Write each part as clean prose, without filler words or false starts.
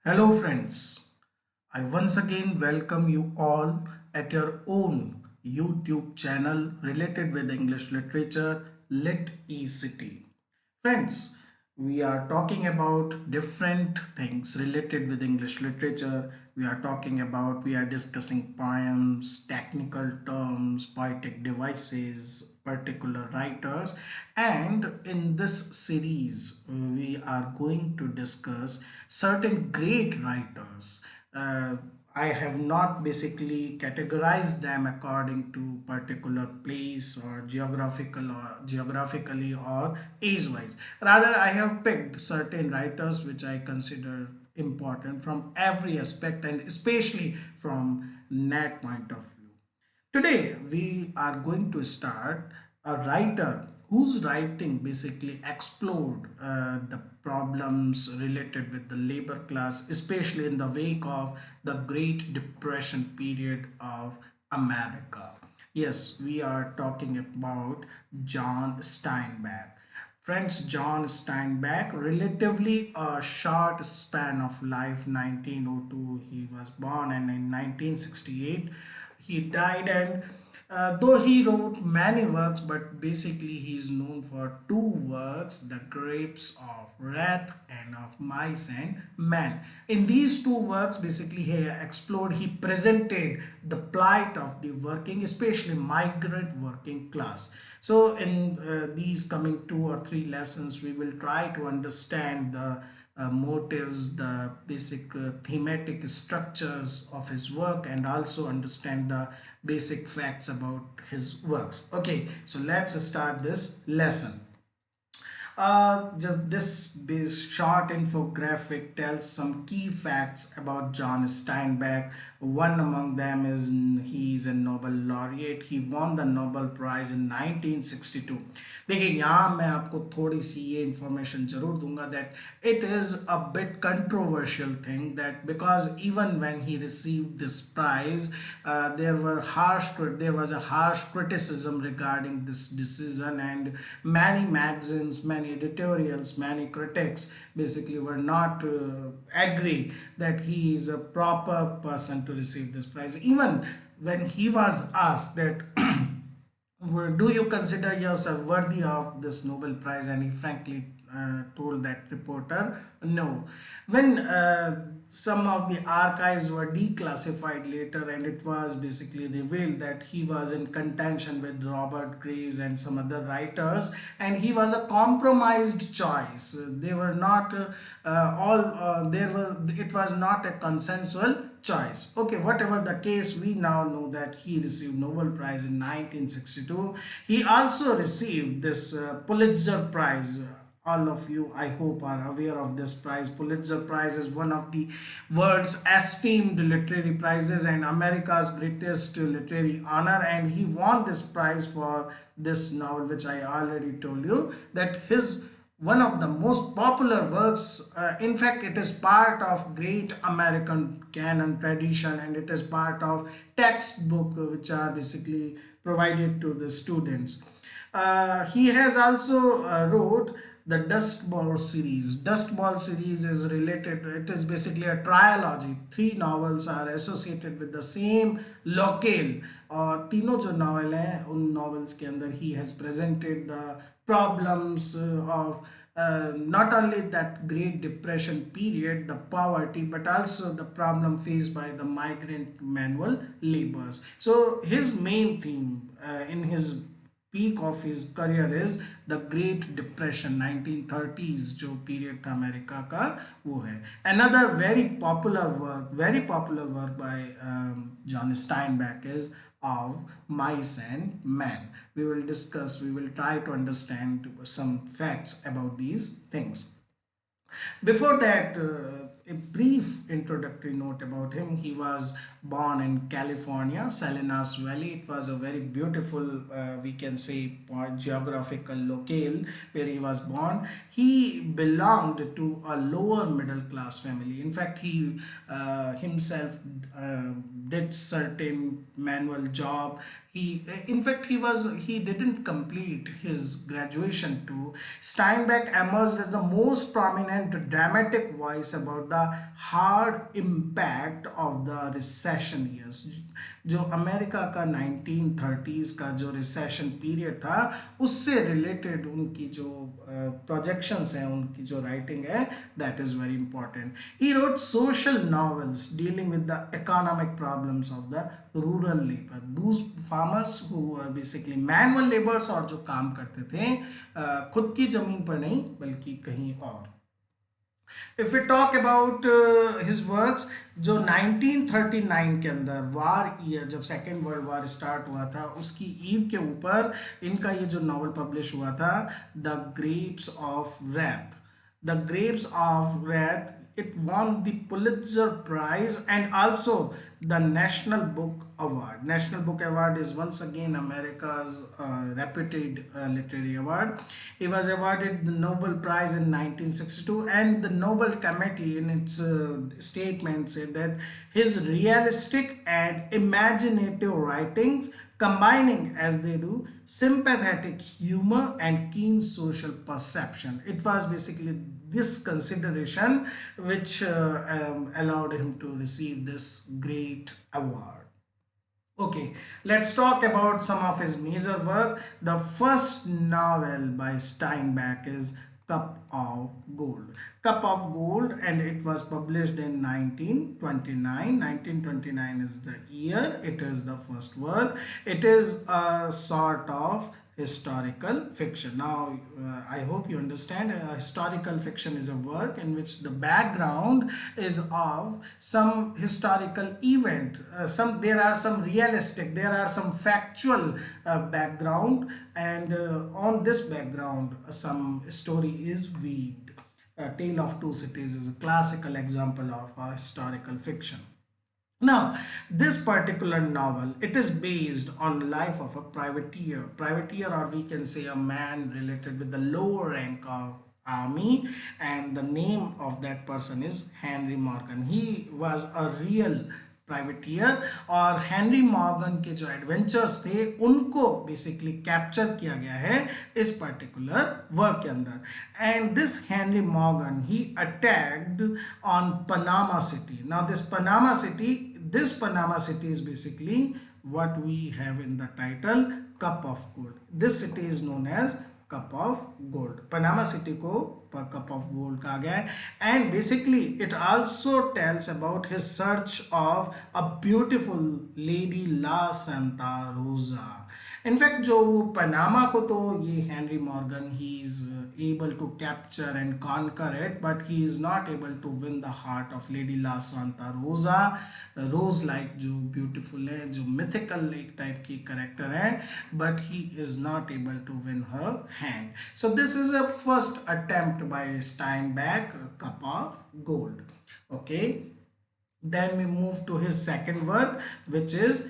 Hello, friends. I once again welcome you all at your own YouTube channel related with English literature, Lit eCity. Friends, we are talking about different things related with English literature. We are discussing poems, technical terms, poetic devices, particular writers, and in this series, we are going to discuss certain great writers. Uh, I have not basically categorized them according to particular place or geographically or age-wise. Rather, I have picked certain writers which I consider important from every aspect and especially from that point of view. Today, we are going to start a writer whose writing basically explored the problems related with the labor class, especially in the wake of the Great Depression period of America. Yes, we are talking about John Steinbeck. Friends, John Steinbeck, relatively a short span of life, 1902 he was born, and in 1968 he died. And though he wrote many works, but basically he is known for two works, The Grapes of Wrath and of Mice and Men. In these two works, basically he explored, he presented the plight of the working, especially migrant working class. So in these coming 2 or 3 lessons, we will try to understand the motives, the basic thematic structures of his work, and also understand the basic facts about his works. Okay, so let's start this lesson. Just this short infographic tells some key facts about John Steinbeck. One among them is he is a Nobel laureate. He won the Nobel Prize in 1962. देखिए यहाँ मैं आपको थोड़ी सी ये information जरूर दूंगा that it is a bit controversial thing, that because even when he received this prize, there was a harsh criticism regarding this decision, and many magazines, many editorials, many critics basically were not agree that he is a proper person to receive this prize. Even when he was asked that do you consider yourself worthy of this Nobel Prize, and he frankly told that reporter no. When some of the archives were declassified later, and it was basically revealed that he was in contention with Robert Graves and some other writers, and he was a compromised choice. They were not all there was it was not a consensual choice. Okay, whatever the case, we now know that he received Nobel Prize in 1962. He also received this Pulitzer Prize. All of you, I hope, are aware of this prize. Pulitzer Prize is one of the world's esteemed literary prizes and America's greatest literary honor, and he won this prize for this novel, which I already told you that his one of the most popular works. In fact, it is part of great American canon tradition, and it is part of textbook which are basically provided to the students. He has also wrote the Dust Bowl series. Dust Bowl series is related, it is basically a trilogy. Three novels are associated with the same locale, और तीनों जो novel हैं उन novels के अंदर he has presented the problems of not only that Great Depression period, the poverty, but also the problem faced by the migrant manual laborers. So his main theme in his peak of his career is the Great Depression 1930s जो period था America का, वो है. Another very popular work by John Steinbeck is of Mice and Men. We will try to understand some facts about these things. Before that, a brief introductory note about him. He was born in California, Salinas Valley. It was a very beautiful, we can say, geographical locale where he was born. He belonged to a lower middle class family. In fact, he himself did certain manual job. In fact, he didn't complete his graduation too. Steinbeck emerged as the most prominent dramatic voice about the hard impact of the recession years. जो America का 1930s का जो recession period था, उससे related उनकी जो projections हैं, उनकी जो राइटिंग है, that is very important. He wrote social novels dealing with the economic problems of the rural labour, those farmers who are basically manual labours, और जो काम करते थे खुद की ज़मीन पर नहीं बल्कि कहीं और. If you talk about his works, जो 1939 के अंदर वार ईयर, जब सेकेंड वर्ल्ड वार स्टार्ट हुआ था, उसकी ईव के ऊपर इनका ये जो नॉवल पब्लिश हुआ था, the grapes of wrath. The grapes of wrath, it won the Pulitzer Prize and also the National Book Award. National Book Award is once again America's reputed literary award. He was awarded the Nobel Prize in 1962, and the Nobel Committee in its statement said that his realistic and imaginative writings, combining as they do sympathetic humor and keen social perception. It was basically this consideration which allowed him to receive this great award. Okay, let's talk about some of his major work. The first novel by Steinbeck is Cup of Gold. Cup of Gold, and it was published in 1929. 1929 is the year. It is the first work. It is a sort of historical fiction. Now, I hope you understand. Historical fiction is a work in which the background is of some historical event. There are some realistic, there are some factual background, and on this background, some story is weaved. Tale of Two Cities is a classical example of a historical fiction. Now, this particular novel, it is based on life of a privateer, or we can say a man related with the lower rank of army, and the name of that person is Henry Morgan. He was a real प्राइवेटियर, और Henry Morgan के जो adventures थे उनको basically capture किया गया है इस particular work के अंदर. And this Henry Morgan, he attacked on Panama city. Now this Panama city is basically what we have in the title Cup of Gold. This city is known as Cup of Gold. Panama city को Cup of Gold कहा गया है. And basically it also tells about his search of a beautiful lady La Santa Rosa. In fact, जो Panama को तो ये Henry Morgan, he is able to capture and conquer it, but he is not able to win the heart of lady La Santa Rosa. Rose like जो beautiful है, जो mythical एक type की character है, but he is not able to win her hand. So this is a first attempt by Steinbeck, cup of gold. Okay, then we move to his second work, which is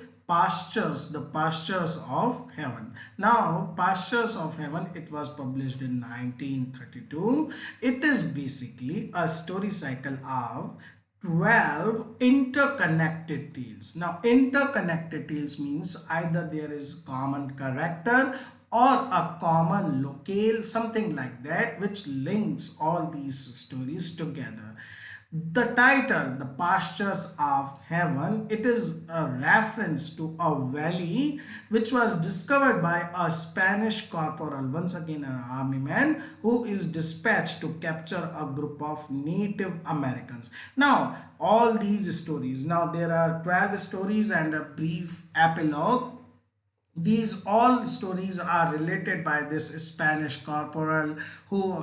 the Pastures of Heaven. Now, Pastures of Heaven, it was published in 1932. It is basically a story cycle of 12 interconnected tales. Now, interconnected tales means either there is common character or a common locale, something like that, which links all these stories together. The title, The Pastures of Heaven, it is a reference to a valley which was discovered by a Spanish corporal, once again an army man, who is dispatched to capture a group of Native Americans. Now, all these stories, now there are 12 stories and a brief epilogue. These all stories are related by this Spanish corporal,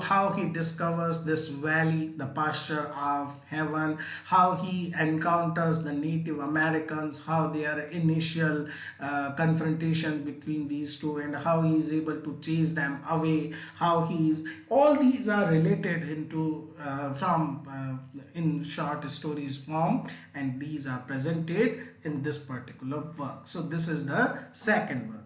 how he discovers this valley, the pasture of heaven, how he encounters the Native Americans, how their initial confrontation between these two, and how he is able to chase them away, how he is, all these are related into in short stories form, and these are presented in this particular work. So this is the second work.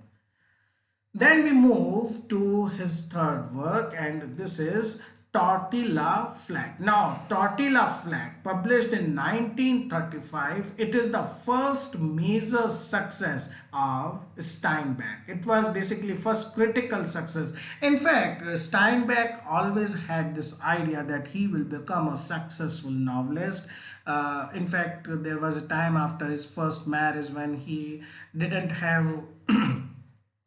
Then we move to his third work, and this is Totila Flag. Now, Totila Flag, published in 1935, it is the first major success of Steinbeck. It was basically first critical success. In fact, Steinbeck always had this idea that he will become a successful novelist. In fact, there was a time after his first marriage when he didn't have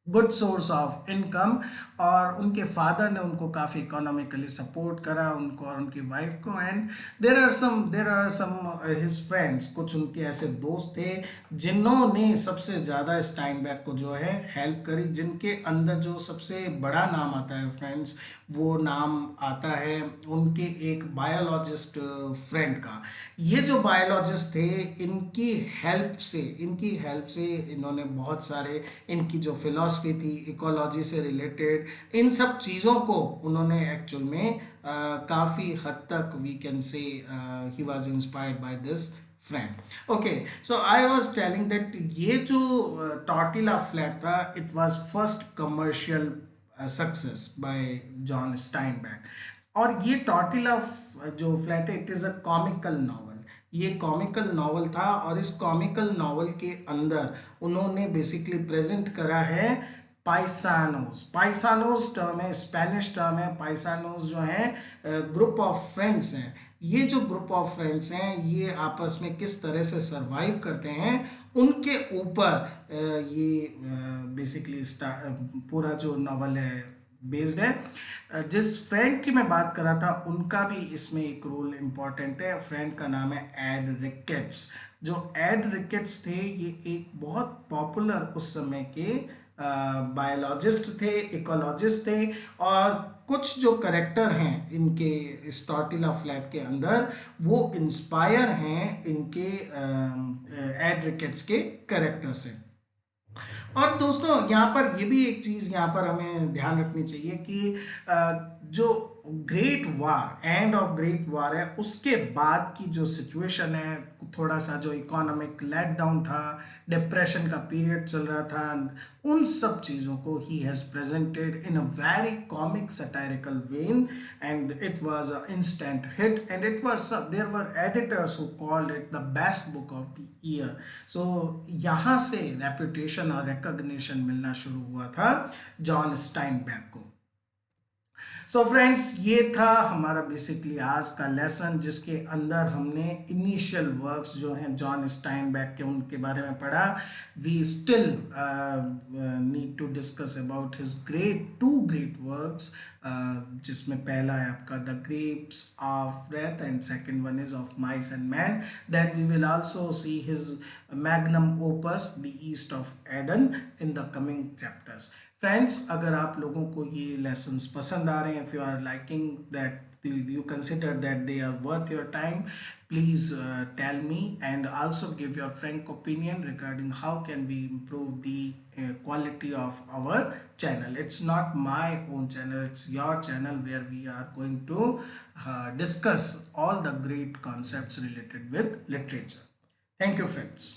good source of income, और उनके father ने उनको काफ़ी economically support करा, उनको और उनकी wife को। And there are some his friends, कुछ उनके ऐसे दोस्त थे जिन्होंने सबसे ज़्यादा स्टाइनबैक को जो है हेल्प करी, जिनके अंदर जो सबसे बड़ा नाम आता है फ्रेंड्स, वो नाम आता है उनके एक बायोलॉजिस्ट फ्रेंड का। ये जो बायोलॉजिस्ट थे, इनकी हेल्प से इन्होंने बहुत सारे, इनकी जो फिलॉसफी थी इकोलॉजी से रिलेटेड, इन सब चीज़ों को उन्होंने एक्चुअल में काफ़ी हद तक we can say he was inspired by this friend. Okay, so I was telling that ये जो टॉटिला फ्लैग था, it was first commercial success by John Steinbeck. और ये टॉटिला जो फ्लैट है, it is a comical novel. ये comical novel था, और इस कॉमिकल नॉवल के अंदर उन्होंने बेसिकली प्रेजेंट करा है पाइसानोस। पाइसानोस टर्म है, स्पेनिश टर्म है। पाइसानोस जो है ग्रुप ऑफ फ्रेंड्स हैं। ये जो ग्रुप ऑफ फ्रेंड्स हैं, ये आपस में किस तरह से सरवाइव करते हैं, उनके ऊपर ये बेसिकली पूरा जो नॉवल है बेस्ड है। जिस फ्रेंड की मैं बात कर रहा था, उनका भी इसमें एक रोल इम्पॉर्टेंट है। फ्रेंड का नाम है एड रिकेट्स। जो एड रिकेट्स थे, ये एक बहुत पॉपुलर उस समय के बायोलॉजिस्ट थे, इकोलॉजिस्ट थे। और कुछ जो करेक्टर हैं इनके इस टॉटिला फ्लैग के अंदर, वो इंस्पायर हैं इनके एड रिकेट्स के करेक्टर से। और दोस्तों, यहाँ पर ये भी एक चीज़ यहाँ पर हमें ध्यान रखनी चाहिए कि जो great war, end of great war है, उसके बाद की जो सिचुएशन है, थोड़ा सा जो इकोनॉमिक लेट डाउन था, डिप्रेशन का पीरियड चल रहा था, उन सब चीज़ों को ही has presented in a very comic satirical vein, and it was a instant hit, and it was there were editors who called it the best book of the year. So यहाँ से रेपुटेशन और recognition मिलना शुरू हुआ था John स्टाइनबैक को। So friends, ये था हमारा बेसिकली आज का लेसन, जिसके अंदर हमने इनिशियल वर्क्स जो हैं जॉन स्टाइनबैक के, उनके बारे में पढ़ा। We still need to discuss about his two great works, जिसमें पहला है आपका the grapes of death, and second one is of mice and man. Then we will also see his magnum opus the east of Eden in the coming chapters. Friends, अगर आप लोगों को ये lessons पसंद आ रहे हैं, if you are liking that, you consider that they are worth your time, please tell me, and also give your frank opinion regarding how can we improve the quality of our channel. It's not my own channel, it's your channel, where we are going to discuss all the great concepts related with literature. Thank you, friends.